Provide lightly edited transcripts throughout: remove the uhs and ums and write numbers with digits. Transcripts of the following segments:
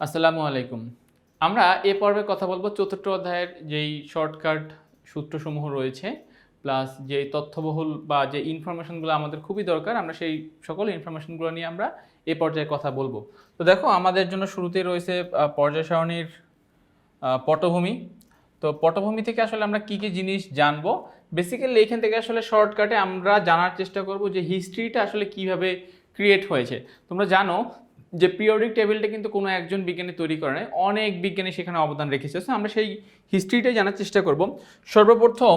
আসসালামু আলাইকুম। আমরা এ পর্বে কথা বলবো চতুর্থ অধ্যায়ের যেই শর্টকাট সূত্রসমূহ রয়েছে প্লাস যে তথ্যবহুল বা যে ইনফরমেশনগুলো আমাদের খুবই দরকার আমরা সেই সকল ইনফরমেশনগুলো নিয়ে আমরা এ পর্যায়ে কথা বলবো। তো দেখো আমাদের জন্য শুরুতেই রয়েছে পর্যায় সারণীর পটভূমি। তো পটভূমি থেকে আসলে আমরা কী কী জিনিস জানবো, বেসিক্যালি এখান থেকে আসলে শর্টকাটে আমরা জানার চেষ্টা করব যে হিস্ট্রিটা আসলে কিভাবে ক্রিয়েট হয়েছে। তোমরা জানো যে পিরিয়ডিক টেবিলটা কিন্তু কোনো একজন বিজ্ঞানী তৈরি করে নাই, অনেক বিজ্ঞানী সেখানে অবদান রেখেছে। সো আমরা সেই হিস্ট্রিটাই জানার চেষ্টা করব। সর্বপ্রথম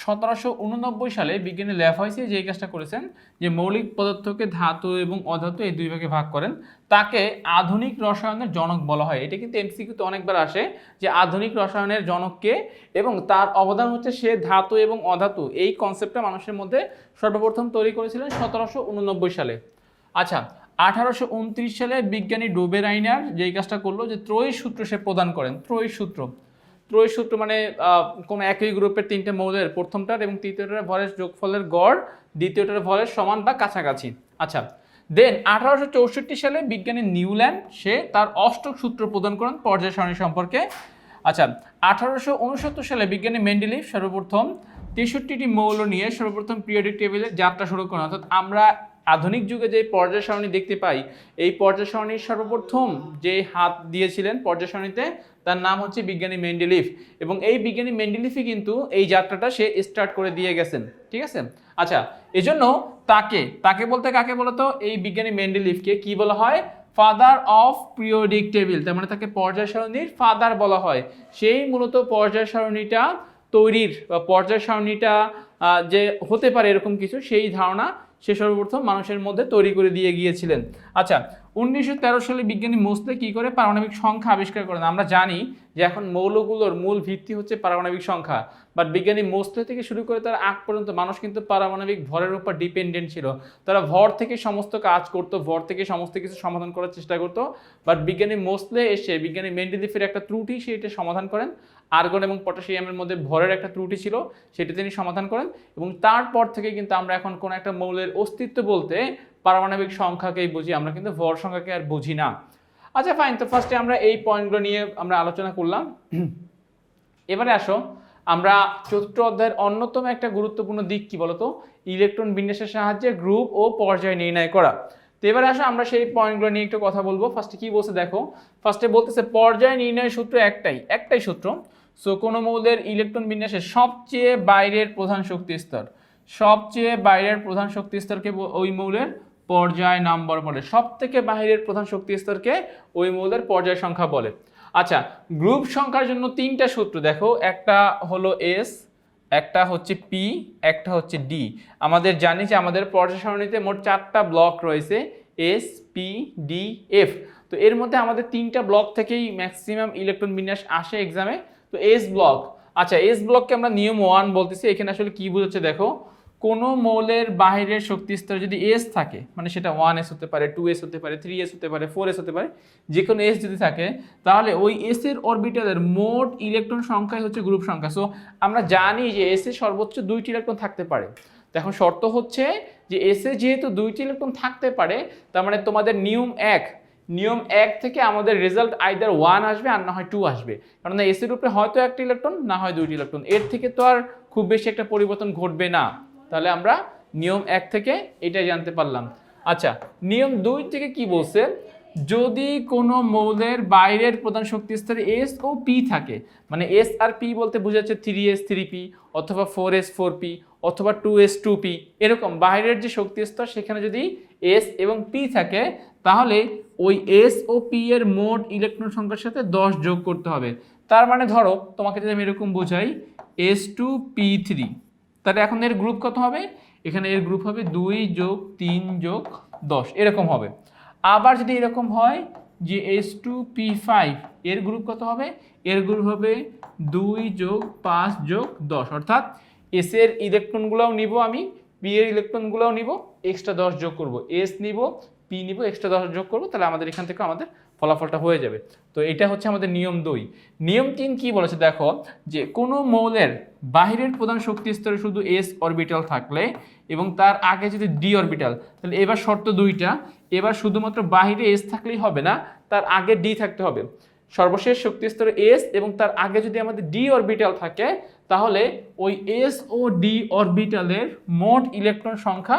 1789 সালে বিজ্ঞানী ল্যাভয়েসি যে কাজটা করেছেন যে মৌলিক পদার্থকে ধাতু এবং অধাতু এই দুই ভাগে ভাগ করেন, তাকে আধুনিক রসায়নের জনক বলা হয়। এটা কিন্তু এমসিকিউতে অনেকবার আসে যে আধুনিক রসায়নের জনক কে, এবং তার অবদান হচ্ছে সে ধাতু এবং অধাতু এই কনসেপ্টটা মানুষের মধ্যে সর্বপ্রথম তৈরি করেছিলেন 1789 সালে। আচ্ছা, 1829 সালে বিজ্ঞানী ডোবেরাইনার যেই কাজটা করলো যে ত্রয়ী সূত্র সে প্রদান করেন। ত্রয়ী সূত্র মানে কোনো একই গ্রুপের তিনটে মৌলের প্রথমটার এবং তৃতীয়টার ভরের যোগফলের গড় দ্বিতীয়টার ভরের সমান বা কাছাকাছি। আচ্ছা, দেন 1864 সালে বিজ্ঞানী নিউল্যান্ড সে তার অষ্টক সূত্র প্রদান করেন পর্যায় সারণী সম্পর্কে। আচ্ছা, 1869 সালে বিজ্ঞানী মেন্ডেলিভ সর্বপ্রথম 63টি মৌল নিয়ে সর্বপ্রথম পিরিয়ডিক টেবিলের যাত্রা শুরু করেন। অর্থাৎ আমরা আধুনিক যুগে যে পর্যায় সারণী দেখতে পাই, এই পর্যায় সারণীর সর্বপ্রথম যে হাত দিয়েছিলেন পর্যায় সারণীতে তার নাম হচ্ছে বিজ্ঞানী মেন্ডেলিভ, এবং এই বিজ্ঞানী মেন্ডেলিভই কিন্তু এই যাত্রাটা সে স্টার্ট করে দিয়ে গেছেন। ঠিক আছে। আচ্ছা, এজন্য তাকে বলতে কাকে বলতো, এই বিজ্ঞানী মেন্ডেলিভকে কি বলা হয়? Father of periodic table. তার মানে তাকে পর্যায় সারণীর ফাদার বলা হয়। সেই মূলত পর্যায় সারণীটা তৈরির বা পর্যায় সারণীটা যে হতে পারে এরকম কিছু, সেই ধারণা সে সর্বপ্রথম মানুষের মধ্যে তৈরি করে দিয়ে গিয়েছিলেন। আচ্ছা, 1913 সালে বিজ্ঞানী মোসলে কি করে পারমাণবিক সংখ্যা আবিষ্কার করেন। আমরা জানি যে এখন মৌলগুলোর মূল ভিত্তি হচ্ছে পারমাণবিক সংখ্যা, বাট বিজ্ঞানী মোসলে থেকে শুরু করে তার আগ পর্যন্ত মানুষ কিন্তু পারমাণবিক ভরের উপর ডিপেন্ডেন্ট ছিল। তারা ভর থেকে সমস্ত কাজ করতো, ভর থেকে সমস্ত কিছু সমাধান করার চেষ্টা করতো। বাট বিজ্ঞানী মোসলে এসে বিজ্ঞানী মেন্ডেলিভের একটা ত্রুটি সেটা সমাধান করেন। আর্গন এবং পটাশিয়ামের মধ্যে ভরের একটা ত্রুটি ছিল, সেটা তিনি সমাধান করেন, এবং তারপর থেকে কিন্তু আমরা এখন কোন একটা মৌলের অস্তিত্ব বলতে পারমাণবিক সংখ্যাকেই বুঝি, আমরা কিন্তু ভর সংখ্যাকে আর বুঝি না। আচ্ছা ফাইন, তো ফার্স্টে আমরা এই পয়েন্টগুলো নিয়ে আমরা আলোচনা করলাম। এবারে আসো আমরা চতুর্থ অধ্যায়ের অন্যতম একটা গুরুত্বপূর্ণ দিক কি বলতো, ইলেকট্রন বিন্যাসের সাহায্যে গ্রুপ ও পর্যায় নির্ণয় করা। তো এবারে আসো আমরা সেই পয়েন্টগুলো নিয়ে একটু কথা বলবো। ফার্স্টে কি বলছে দেখো, ফার্স্টে বলতেছে পর্যায় নির্ণয়ের সূত্র একটাই সূত্র। সো কোনো মৌলের ইলেকট্রন বিন্যাসের সবচেয়ে বাইরের প্রধান শক্তি স্তরকে ওই মৌলের পর্যায় নাম্বার বলে। সব থেকে বাইরের প্রধান শক্তি স্তরকে ওই মৌলের পর্যায় সংখ্যা বলে। আচ্ছা, গ্রুপ সংখ্যার জন্য তিনটা সূত্র দেখো, একটা হলো এস, একটা হচ্ছে পি, একটা হচ্ছে ডি। আমাদের জানি যে আমাদের পর্যায় সারণীতে মোট 4টা ব্লক রয়েছে, এস, পি, ডি, এফ। তো এর মধ্যে আমাদের 3টা ব্লক থেকেই ম্যাক্সিমাম ইলেকট্রন বিন্যাস আসে এক্সামে। তো এস ব্লক, আচ্ছা এস ব্লককে আমরা নিয়ম 1 বলতেছি। এখানে আসলে কি বোঝাচ্ছে দেখো, কোনো মৌলের বাহিরের শক্তি স্তর যদি এস থাকে, মানে সেটা 1s হতে পারে, 2s হতে পারে, 3s হতে পারে, 4s হতে পারে, যে কোনো এস যদি থাকে, তাহলে ওই এস এর অরবিটালের মোট ইলেকট্রন সংখ্যাই হচ্ছে গ্রুপ সংখ্যা। সো আমরা জানি যে এস এর সর্বোচ্চ 2টি ইলেকট্রন থাকতে পারে। এখন শর্ত হচ্ছে যে এস এ যেহেতু 2টি ইলেকট্রন থাকতে পারে, তার মানে তোমাদের নিয়ম 1 থেকে আমাদের রেজাল্ট আইদার 1 আসবে আর না হয় 2 আসবে, কারণ এস এর উপরে হয়তো 1টি ইলেকট্রন না হয় 2টি ইলেকট্রন, এর থেকে তো আর খুব বেশি একটা পরিবর্তন ঘটবে না। তাহলে আমরা নিয়ম 1 থেকে এটাই জানতে পারলাম। আচ্ছা, নিয়ম 2 থেকে কি বলছে, যদি কোনো মৌলের বাইরের প্রধান শক্তি স্তরে এস ও পি থাকে, মানে এস আর পি বলতে বোঝাচ্ছে 3s 3p অথবা 4s 4p অথবা 2s 2p, এরকম বাইরের যে শক্তি স্তর সেখানে যদি এস এবং পি থাকে, তাহলে ওই এস ও পি এর মোট ইলেকট্রন সংখ্যার সাথে 10 যোগ করতে হবে। তার মানে ধরো তোমাকে যদি আমি এরকম বোঝাই s2p3, তাহলে এখন এর গ্রুপ কত হবে, এখানে এর গ্রুপ হবে 2 যোগ 3 যোগ 10 এরকম হবে। আবার যদি এরকম হয় যে s2p5, এর গ্রুপ কত হবে, এর গ্রুপ হবে 2 যোগ 5 যোগ 10, অর্থাৎ এস এর ইলেকট্রনগুলোও নিব আমি, পি এর ইলেকট্রনগুলোও নিব, এক্সট্রা 10 যোগ করব, এস নিব, পি নিব, এক্সট্রা 10 যোগ করব, তাহলে আমাদের এখান থেকে আমাদের ফলাফলটা হয়ে যাবে। তো এটা হচ্ছে আমাদের নিয়ম 2। নিয়ম 3 কি বলেছে দেখো, যে কোনো মৌলের বাহিরের প্রধান শক্তি স্তরে শুধু এস অরবিটাল থাকলে এবং তার আগে যদি ডি অরবিটাল, তাহলে এবার শর্ত 2টা, এবার শুধুমাত্র বাহিরে এস থাকলেই হবে না, তার আগে ডি থাকতে হবে। সর্বশেষ শক্তি স্তরে এস এবং তার আগে যদি আমাদের ডি অরবিটাল থাকে তাহলে ওই এস ও ডি অরবিটালের মোট ইলেকট্রন সংখ্যা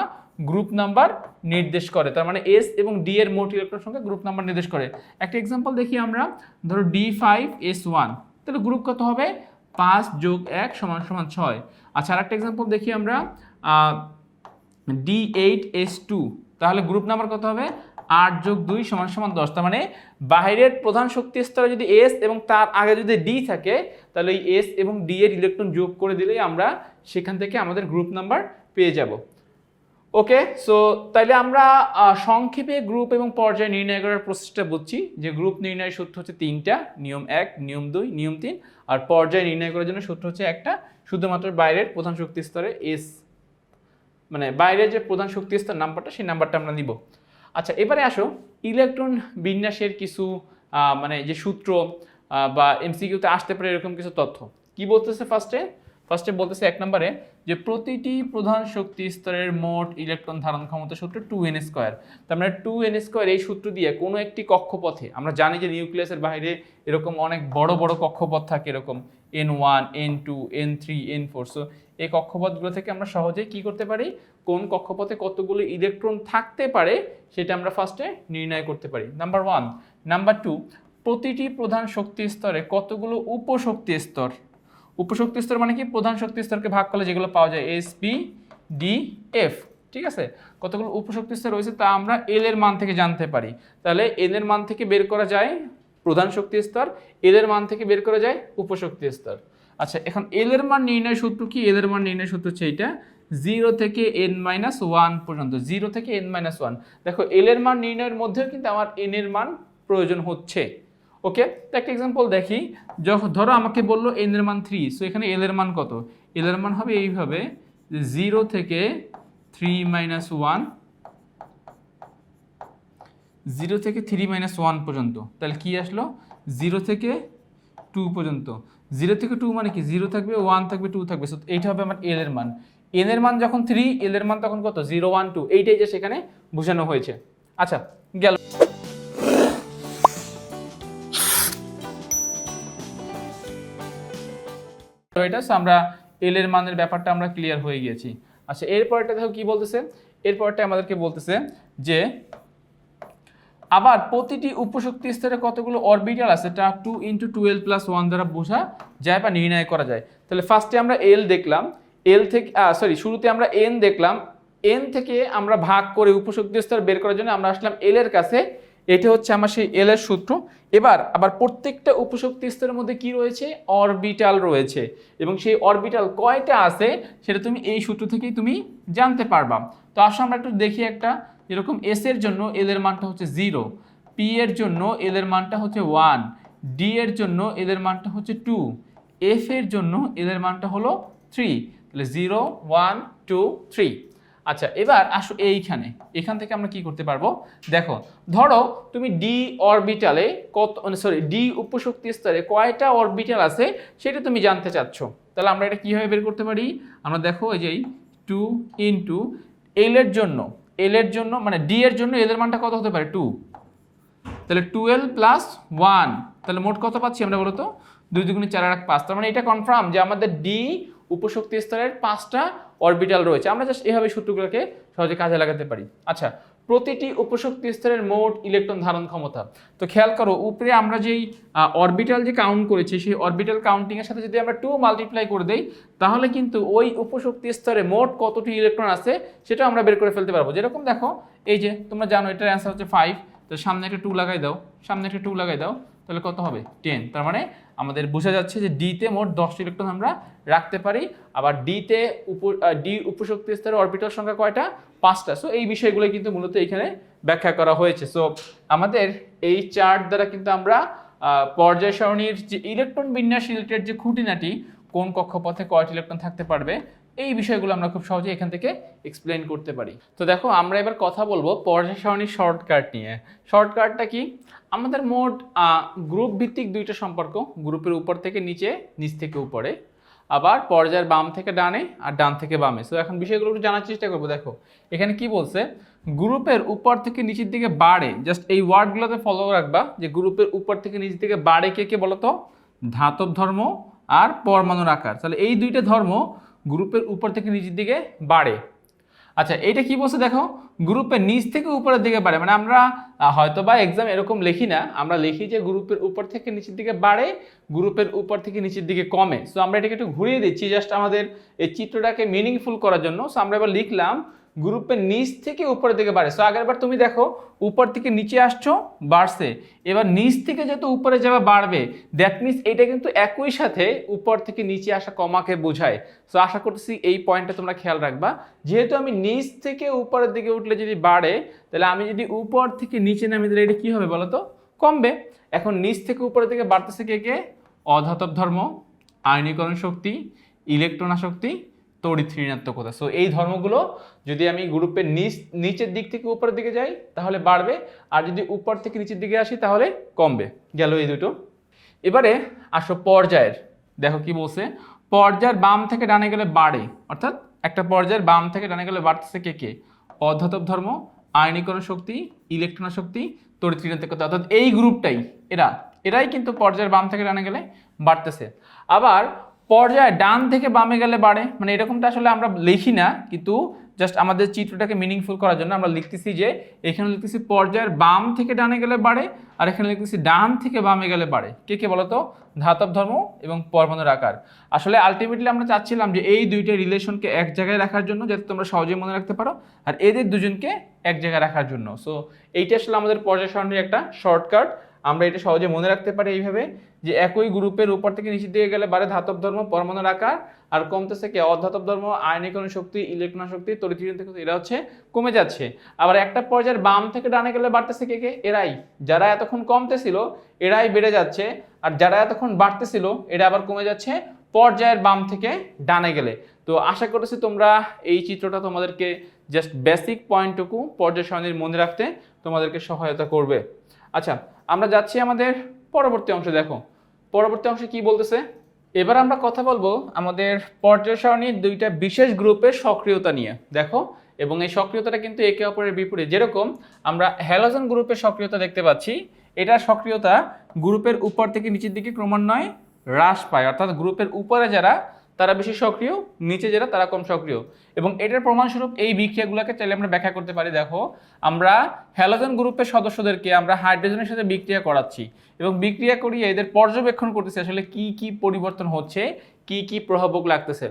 গ্রুপ নাম্বার নির্দেশ করে। তার মানে এস এবং ডি এর মোট ইলেকট্রন সংখ্যা গ্রুপ নাম্বার নির্দেশ করে। একটা এক্সাম্পল দেখি আমরা, ধরো D5S1, তাহলে গ্রুপ কত হবে 5 যোগ 1 সমান সমান 6। আচ্ছা, আরেকটা এক্সাম্পল দেখি আমরা, D8S2, তাহলে গ্রুপ নাম্বার কত হবে 8 যোগ 2 সমান সমান 10। তার মানে বাইরের প্রধান শক্তি স্তরে যদি এস এবং তার আগে যদি ডি থাকে তাহলে এই এস এবং ডি এর ইলেকট্রন যোগ করে দিলেই আমরা সেখান থেকে আমাদের গ্রুপ নাম্বার পেয়ে যাব। ওকে, সো তাইলে আমরা সংক্ষেপে গ্রুপ এবং পর্যায় নির্ণয় করার প্রসেসটা বুঝছি যে গ্রুপ নির্ণয়ের সূত্র হচ্ছে 3টা, নিয়ম 1, নিয়ম 2, নিয়ম 3, আর পর্যায় নির্ণয় করার জন্য সূত্র হচ্ছে একটা, শুধুমাত্র বাইরের প্রধান শক্তি স্তরে এস মানে বাইরের যে প্রধান শক্তি স্তর নাম্বারটা সেই নাম্বারটা আমরা নিব। আচ্ছা, এবারে আসো ইলেকট্রন বিন্যাসের কিছু মানে যে সূত্র বা এমসিকিউতে আসতে পারে এরকম কিছু তথ্য। কি বলতেছে ফার্স্টে বলতেছে 1 নম্বরে যে প্রতিটি প্রধান শক্তি স্তরের মোট ইলেকট্রন ধারণ ক্ষমতা সূত্র 2n²। তার মানে 2n² এই সূত্র দিয়ে কোনো একটি কক্ষপথে, আমরা জানি যে নিউক্লিয়াসের বাইরে এরকম অনেক বড় বড় কক্ষপথ থাকে, এরকম n1, n2, n3, n4। So এই কক্ষপথগুলো থেকে আমরা সহজেই কি করতে পারি, কোন কক্ষপথে কতগুলো ইলেকট্রন থাকতে পারে সেটা আমরা ফার্স্টে নির্ণয় করতে পারি, নাম্বার 1। নাম্বার 2, প্রতিটি প্রধান শক্তি স্তরে কতগুলো উপশক্তি স্তর। উপশক্তি স্তর মানে কি, প্রধান শক্তি স্তরকে ভাগ করলে যেগুলো পাওয়া যায় এস, পি, ডি, এফ, ঠিক আছে। কতগুলো উপশক্তি স্তর রয়েছে তা আমরা এল এর মান থেকে জানতে পারি। তাহলে এল এর মান থেকে বের করা যায় প্রধান শক্তি স্তর, এল এর মান থেকে বের করা যায় উপশক্তি স্তর। আচ্ছা, এখন এল এর মান নির্ণয় সূত্র কি? এল এর মান নির্ণয় সূত্র হচ্ছে এইটা, 0 থেকে n-1 পর্যন্ত, 0 থেকে n-1। দেখো এল এর মান নির্ণয়ের মধ্যেও কিন্তু আমার এন এর মান প্রয়োজন হচ্ছে। ওকে, তো একটা এক্সাম্পল দেখি, ধরো আমাকে বললো এন এর মান 3, সো এখানে এল এর মান কত? এল এর মান হবে এইভাবে 0 থেকে 3-1, 0 থেকে 3-1 পর্যন্ত। তাহলে কি আসলো 0 থেকে 2 পর্যন্ত। 0 থেকে 2 মানে কি, 0 থাকবে, 1 থাকবে, 2 থাকবে। সো এইটা হবে আমার এল এর মান। এন এর মান যখন 3, এল এর মান তখন কত 0, 1, 2, এইটাই যে সেখানে বোঝানো হয়েছে। আচ্ছা, গেল। তো এটা আমরা এল এর মানের ব্যাপারটা আমরা ক্লিয়ার হয়ে গিয়েছি। আচ্ছা, এরপরটা দেখো কি বলতেছে, এরপরটা আমাদেরকে বলতেছে যে আবার প্রতিটি উপশক্তি স্তরে কতগুলো অরবিটাল আছে তা 2 × 12+1 দ্বারা বোঝা যায় বা নির্ণয় করা যায়। তাহলে ফার্স্টে আমরা এল দেখলাম, এল থেকে শুরুতে আমরা এন দেখলাম, এন থেকে আমরা ভাগ করে উপশক্তি স্তর বের করার জন্য আমরা আসলাম এল এর কাছে। এটা হচ্ছে আমার সেই এল এর সূত্র। এবার আবার প্রত্যেকটা উপশক্তি স্তরের মধ্যে কি রয়েছে, অরবিটাল রয়েছে, এবং সেই অরবিটাল কয়টা আছে সেটা তুমি এই সূত্র থেকেই তুমি জানতে পারবা। তো আসলে আমরা একটু দেখি একটা, এরকম এস এর জন্য এল এর মানটা হচ্ছে 0, পি এর জন্য এল এর মানটা হচ্ছে 1, ডি এর জন্য এল এর মানটা হচ্ছে 2, এফ এর জন্য এল এর মানটা হলো 3। তাহলে 0, 1, 2, 3। আচ্ছা, এবার আসো এখান থেকে আমরা কি করতে পারবো, দেখো ধরো তুমি ডি অরবিটালে ডি উপশক্তি স্তরে কয়টা অরবিটাল আছে সেটা তুমি জানতে চাচ্ছ। তাহলে আমরা এটা কিভাবে বের করতে পারি, আমরা দেখো এই যে 2 × এল এর জন্য মানে ডি এর জন্য এল এর মানটা কত হতে পারে 2, তাহলে 12+1, তাহলে মোট কত পাচ্ছি আমরা বলো তো, 2 × 2 = 4 আর 5। তার মানে এটা কনফার্ম যে আমাদের ডি উপশক্তি স্তরের 5টা অরবিটাল রয়েছে। আমরা জাস্ট এইভাবে সূত্রগুলোকে সহজে কাজে লাগাতে পারি। আচ্ছা, প্রতিটি উপশক্তি স্তরের মোট ইলেকট্রন ধারণ ক্ষমতা। তো খেয়াল করো উপরে আমরা যেই অরবিটাল যে কাউন্ট করেছি সেই অরবিটাল কাউন্টিং এর সাথে যদি আমরা 2 মাল্টিপ্লাই করে দেই তাহলে কিন্তু ওই উপশক্তি স্তরে মোট কতটি ইলেকট্রন আছে সেটা আমরা বের করে ফেলতে পারবো। যেরকম দেখো এই যে তোমরা জানো এটার অ্যান্সার হচ্ছে 5, তো সামনে একটা 2 লাগাই দাও, তাহলে কত হবে 10। তার মানে আমাদের বোঝা যাচ্ছে যে ডিতে মোট 10টি ইলেকট্রন আমরা রাখতে পারি। আবার ডিতে ডি উপশক্তি স্তরের অরবিটাল সংখ্যা কয়টা, 5টা। সো এই বিষয়গুলো কিন্তু মূলত এখানে ব্যাখ্যা করা হয়েছে। সো আমাদের এই চার্ট দ্বারা কিন্তু আমরা পর্যায় সারণীর যে ইলেকট্রন বিন্যাস রিলেটেড যে খুঁটিনাটি, কোন কক্ষপথে কয়টি ইলেকট্রন থাকতে পারবে, এই বিষয়গুলো আমরা খুব সহজে এখান থেকে এক্সপ্লেন করতে পারি। তো দেখো আমরা এবার কথা বলবো পর্যায় সারণীর শর্টকাট নিয়ে। শর্টকাটটা কি, আমাদের মোট গ্রুপ ভিত্তিক 2টা সম্পর্ক, গ্রুপের উপর থেকে নিচে, নিচ থেকে উপরে। আবার পর্যায়ের বাম থেকে ডানে আর ডান থেকে বামে। সো এখন বিষয়গুলো একটু জানার চেষ্টা করবো। দেখো এখানে কি বলছে, গ্রুপের উপর থেকে নিচের দিকে বাড়ে, জাস্ট এই ওয়ার্ডগুলোতে ফলো রাখবা যে গ্রুপের উপর থেকে নিচের দিকে বাড়ে কে কে বলতো, ধাতব ধর্ম আর পরমাণুর আকার। তাহলে এই দুইটা ধর্ম গ্রুপের উপর থেকে নিচের দিকে বাড়ে। আচ্ছা এইটা কি বলছে দেখো, গ্রুপের নিচ থেকে উপরের দিকে বাড়ে, মানে আমরা হয়তো বা এক্সাম এরকম লিখি না, আমরা লিখি যে গ্রুপের উপর থেকে নিচের দিকে বাড়ে, গ্রুপের উপর থেকে নিচের দিকে কমে। সো আমরা এটাকে একটু ঘুরিয়ে দিচ্ছি জাস্ট আমাদের এই চিত্রটাকে মিনিংফুল করার জন্য। সো আমরা এবার লিখলাম গ্রুপের নিচ থেকে উপরের দিকে বাড়ে। সো আগেরবার তুমি দেখো উপর থেকে নিচে আসছো বাড়ছে, এবার নিচ থেকে যেহেতু উপরে যাওয়া বাড়বে, দ্যাট মিনস এটা কিন্তু একই সাথে উপর থেকে নিচে আসা কমাকে বোঝায়। সো আশা করতেছি এই পয়েন্টটা তোমরা খেয়াল রাখবা। যেহেতু আমি নিচ থেকে উপরের দিকে উঠলে যদি বাড়ে, তাহলে আমি যদি উপর থেকে নিচে নামি তাহলে এটা কি হবে বলো তো, কমবে। এখন নিচ থেকে উপরের দিকে বাড়তেছে কে কে, অধাতব ধর্ম, আয়নীকরণ শক্তি, ইলেকট্রন আসক্তি, তড়িৎ ঋণাত্মকতা। সো এই ধর্মগুলো যদি আমি গ্রুপের নিচের দিক থেকে উপরের দিকে যাই তাহলে বাড়বে, আর যদি উপর থেকে নিচের দিকে আসি তাহলে কমবে। গেল এই দুটো। এবারে আসো পর্যায়ের। দেখো কি বলছে, পর্যায়ের বাম থেকে ডানে গেলে বাড়ে, অর্থাৎ একটা পর্যায়ের বাম থেকে ডানে গেলে বাড়তেছে কে কে, অধাতব ধর্ম, আয়নীকরণ শক্তি, ইলেকট্রন শক্তি, তড়িৎ ঋণাত্মকতা। অর্থাৎ এই গ্রুপটাই এরাই কিন্তু পর্যায়ের বাম থেকে ডানে গেলে বাড়তেছে। আবার পর্যায়ে ডান থেকে বামে গেলে বাড়ে, মানে এরকমটা আসলে আমরা লিখি না, কিন্তু জাস্ট আমাদের চিত্রটাকে মিনিংফুল করার জন্য আমরা লিখতেছি যে এখানে লিখতেছি পর্যায়ের বাম থেকে ডানে গেলে বাড়ে, আর এখানে লিখতেছি ডান থেকে বামে গেলে বাড়ে। কে কে বলতো, ধাতব ধর্ম এবং পরমাণুর আকার। আসলে আলটিমেটলি আমরা চাচ্ছিলাম যে এই দুইটা রিলেশনকে এক জায়গায় রাখার জন্য, যাতে তোমরা সহজেই মনে রাখতে পারো, আর এদের দুজনকে এক জায়গায় রাখার জন্য। সো এইটা আসলে আমাদের পর্যায় সারণীর একটা শর্টকাট। আমরা এটা সহজে মনে রাখতে পারি এইভাবে যে একই গ্রুপের উপর থেকে নিচের দিকে গেলে বাড়ে ধাতব ধর্ম, পরমাণুর আকার, আর কমতেছে কে, অধাতব ধর্ম, আয়নীকরণ শক্তি, ইলেকট্রন শক্তি, তড়িৎ ঋণাত্মকতা, এরা হচ্ছে কমে যাচ্ছে। আবার একটা পর্যায়ের বাম থেকে ডানে গেলে বাড়তেছে কে কে, এরাই, যারা এতক্ষণ কমতেছিল এরাই বেড়ে যাচ্ছে, আর যারা এতক্ষণ বাড়তেছিল এরা আবার কমে যাচ্ছে পর্যায়ের বাম থেকে ডানে গেলে। তো আশা করতেছি তোমরা এই চিত্রটা তোমাদেরকে জাস্ট বেসিক পয়েন্টটুকু পর্যায় সারণীর মনে রাখতে তোমাদেরকে সহায়তা করবে। আচ্ছা আমরা যাচ্ছি আমাদের পরবর্তী অংশে। দেখো পরবর্তী অংশে কি বলতেছে, এবার আমরা কথা বলবো আমাদের পর্যায় সারণীর দুইটা বিশেষ গ্রুপের সক্রিয়তা নিয়ে। দেখো এবং এই সক্রিয়তাটা কিন্তু একে অপরের বিপরীত। যেরকম আমরা হ্যালোজেন গ্রুপের সক্রিয়তা দেখতে পাচ্ছি, এটার সক্রিয়তা গ্রুপের উপর থেকে নিচের দিকে ক্রমান্বয়ে হ্রাস পায়, অর্থাৎ গ্রুপের উপরে যারা তারা বেশি সক্রিয়, নিচে যারা তারা কম সক্রিয়। এবং এটার প্রমাণস্বরূপ এই বিক্রিয়াগুলোকে চাইলে আমরা ব্যাখ্যা করতে পারি। দেখো আমরা হ্যালোজেন গ্রুপের সদস্যদেরকে আমরা হাইড্রোজেনের সাথে বিক্রিয়া করাচ্ছি এবং বিক্রিয়া করিয়ে এদের পর্যবেক্ষণ করতেছি আসলে কি কি পরিবর্তন হচ্ছে, কি কি প্রভাবক লাগতেছে।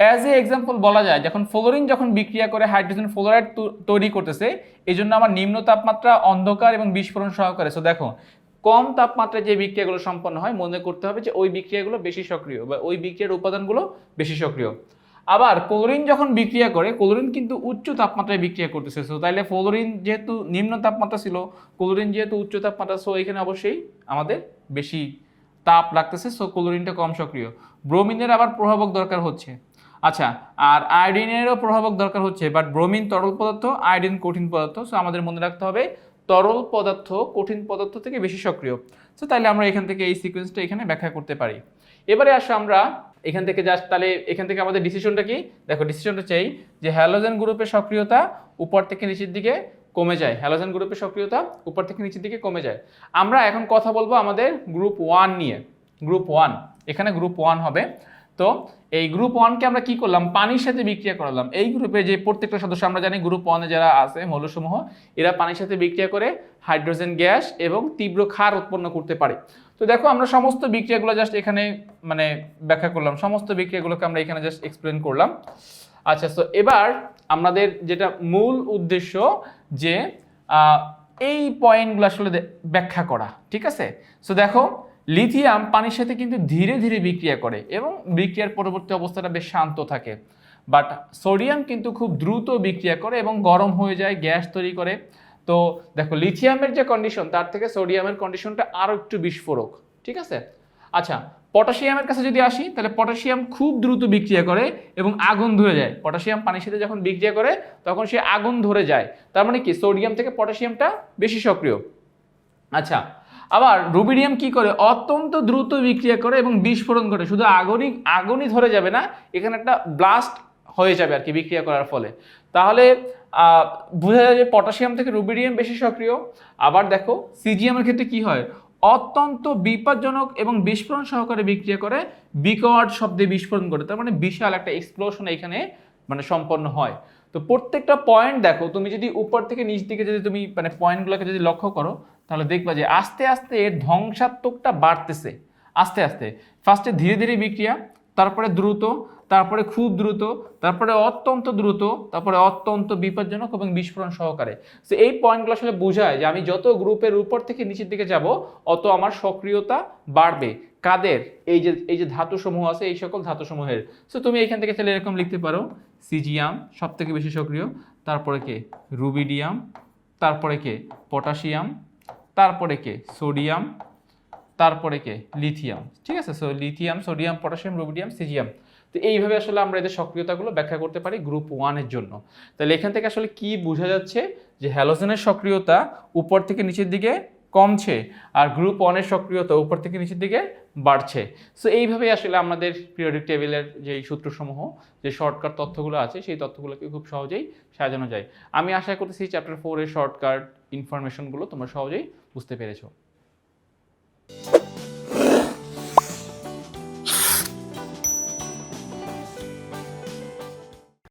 অ্যাজ এ এক্সাম্পল বলা যায়, যখন ফ্লোরিন যখন বিক্রিয়া করে হাইড্রোজেন ফ্লোরাইড তৈরি করতেছে, এই জন্য আমার নিম্ন তাপমাত্রা, অন্ধকার এবং বিস্ফোরণ সহকারে। সো দেখো কম তাপমাত্রায় যে বিক্রিয়াগুলো সম্পন্ন হয়, মনে করতে হবে যে ওই বিক্রিয়াগুলো বেশি সক্রিয় বা ওই বিক্রিয়ার উপাদানগুলো বেশি সক্রিয়। আবার ক্লোরিন যখন বিক্রিয়া করে, ক্লোরিন কিন্তু উচ্চ তাপমাত্রায় বিক্রিয়া করতেছে। সো তাইলে ফ্লোরিন যেহেতু নিম্ন তাপমাত্রা ছিল, ক্লোরিন যেহেতু উচ্চ তাপমাত্রা, সো এখানে অবশ্যই আমাদের বেশি তাপ লাগতেছে, সো ক্লোরিনটা কম সক্রিয়। ব্রোমিনের আবার প্রভাবক দরকার হচ্ছে। আচ্ছা আর আয়োডিনেরও প্রভাবক দরকার হচ্ছে, বাট ব্রোমিন তরল পদার্থ, আয়োডিন কঠিন পদার্থ। সো আমাদের মনে রাখতে হবে তরল পদার্থ কঠিন পদার্থ থেকে বেশি সক্রিয়। সো তাহলে আমরা এখান থেকে এই সিকোয়েন্সটা এখানে ব্যাখ্যা করতে পারি। এবারে আসো আমরা এখান থেকে জাস্ট, তাহলে এখান থেকে আমাদের ডিসিশনটা কি, দেখো ডিসিশনটা চাই যে হ্যালোজেন গ্রুপের সক্রিয়তা উপর থেকে নিচের দিকে কমে যায়, হ্যালোজেন গ্রুপের সক্রিয়তা উপর থেকে নিচের দিকে কমে যায়। আমরা এখন কথা বলবো আমাদের গ্রুপ 1 নিয়ে। গ্রুপ 1, এখানে গ্রুপ 1 হবে। তো এই গ্রুপ 1কে আমরা কি করলাম, পানির সাথে বিক্রিয়া করালাম। এই গ্রুপে যে প্রত্যেকটা সদস্য আমরা জানি গ্রুপ 1-এ যারা আছে মৌলসমূহ, এরা পানির সাথে বিক্রিয়া করে হাইড্রোজেন গ্যাস এবং তীব্র ক্ষার উৎপন্ন করতে পারে। তো দেখো আমরা সমস্ত বিক্রিয়াগুলো জাস্ট এখানে মানে ব্যাখ্যা করলাম, সমস্ত বিক্রিয়াগুলোকে আমরা এখানে জাস্ট এক্সপ্লেন করলাম। আচ্ছা তো এবার আমাদের যেটা মূল উদ্দেশ্য যে এই পয়েন্টগুলো আসলে ব্যাখ্যা করা, ঠিক আছে। সো দেখো লিথিয়াম পানির সাথে কিন্তু ধীরে ধীরে বিক্রিয়া করে এবং বিক্রিয়ার পরবর্তী অবস্থাটা বেশ শান্ত থাকে, বাট সোডিয়াম কিন্তু খুব দ্রুত বিক্রিয়া করে এবং গরম হয়ে যায়, গ্যাস তৈরি করে। তো দেখো লিথিয়ামের যে কন্ডিশন তার থেকে সোডিয়ামের কন্ডিশনটা আরও একটু বিস্ফোরক, ঠিক আছে। আচ্ছা পটাশিয়ামের কাছে যদি আসি, তাহলে পটাশিয়াম খুব দ্রুত বিক্রিয়া করে এবং আগুন ধরে যায়। পটাশিয়াম পানির সাথে যখন বিক্রিয়া করে তখন সে আগুন ধরে যায়, তার মানে কি সোডিয়াম থেকে পটাশিয়ামটা বেশি সক্রিয়। আচ্ছা আবার রুবিডিয়াম কি করে, অত্যন্ত দ্রুত বিক্রিয়া করে এবং বিস্ফোরণ ঘটে। শুধু আগুনই ধরে যাবে না, এখানে একটা ব্লাস্ট হয়ে যাবে আর কি বিক্রিয়া করার ফলে। তাহলে বোঝা যায় যে পটাশিয়াম থেকে রুবিডিয়াম বেশি সক্রিয়। আবার দেখো সিজিএমের ক্ষেত্রে কি হয়, অত্যন্ত বিপজ্জনক এবং বিস্ফোরণ সহকারে বিক্রিয়া করে, বিকট শব্দে বিস্ফোরণ করে। তার মানে বিশাল একটা এক্সপ্লোশন এখানে মানে সম্পন্ন হয়। তো প্রত্যেকটা পয়েন্ট দেখো, তুমি যদি উপর থেকে নিচ দিকে যদি তুমি মানে পয়েন্টগুলোকে যদি লক্ষ্য করো, তাহলে দেখবা যে আস্তে আস্তে এর ধ্বংসাত্মকটা বাড়তেছে। আস্তে আস্তে ফার্স্টে ধীরে ধীরে বিক্রিয়া, তারপরে দ্রুত, তারপরে খুব দ্রুত, তারপরে অত্যন্ত দ্রুত, তারপরে অত্যন্ত বিপজ্জনক এবং বিস্ফোরণ সহকারে। তো এই পয়েন্টগুলো আসলে বোঝায় যে আমি যত গ্রুপের উপর থেকে নিচের দিকে যাব, অত আমার সক্রিয়তা বাড়বে। কাদের? এই যে ধাতুসমূহ আছে, এই সকল ধাতুসমূহের। সো তুমি এখান থেকে তাহলে এরকম লিখতে পারো, সিজিয়াম সব থেকে বেশি সক্রিয়, তারপরে কে রুবিডিয়াম, তারপরে কে পটাশিয়াম, তারপরে কে সোডিয়াম, তারপরে কে লিথিয়াম। ঠিক আছে, so lithium, sodium, potassium, rubidium, caesium. তো এইভাবে আসলে আমরা এদের সক্রিয়তাগুলো ব্যাখ্যা করতে পারি গ্রুপ 1 এর জন্য। তাহলে এখান থেকে আসলে কি বোঝা যাচ্ছে, যে হ্যালোজেনের সক্রিয়তা উপর থেকে নিচের দিকে কমছে, আর গ্রুপ 1 এর সক্রিয়তা উপর থেকে নিচের দিকে বাড়ছে। সো এইভাবেই আসলে আমাদের পিরিয়ডিক টেবিলের যে সূত্রসমূহ, যে শর্টকাট তথ্যগুলো আছে, সেই তথ্যগুলোকে খুব সহজেই সাজানো যায়। আমি আশা করতেছি চ্যাপ্টার 4 এর শর্টকাট ইনফরমেশনগুলো তোমরা সহজেই বুঝতে পেরেছো।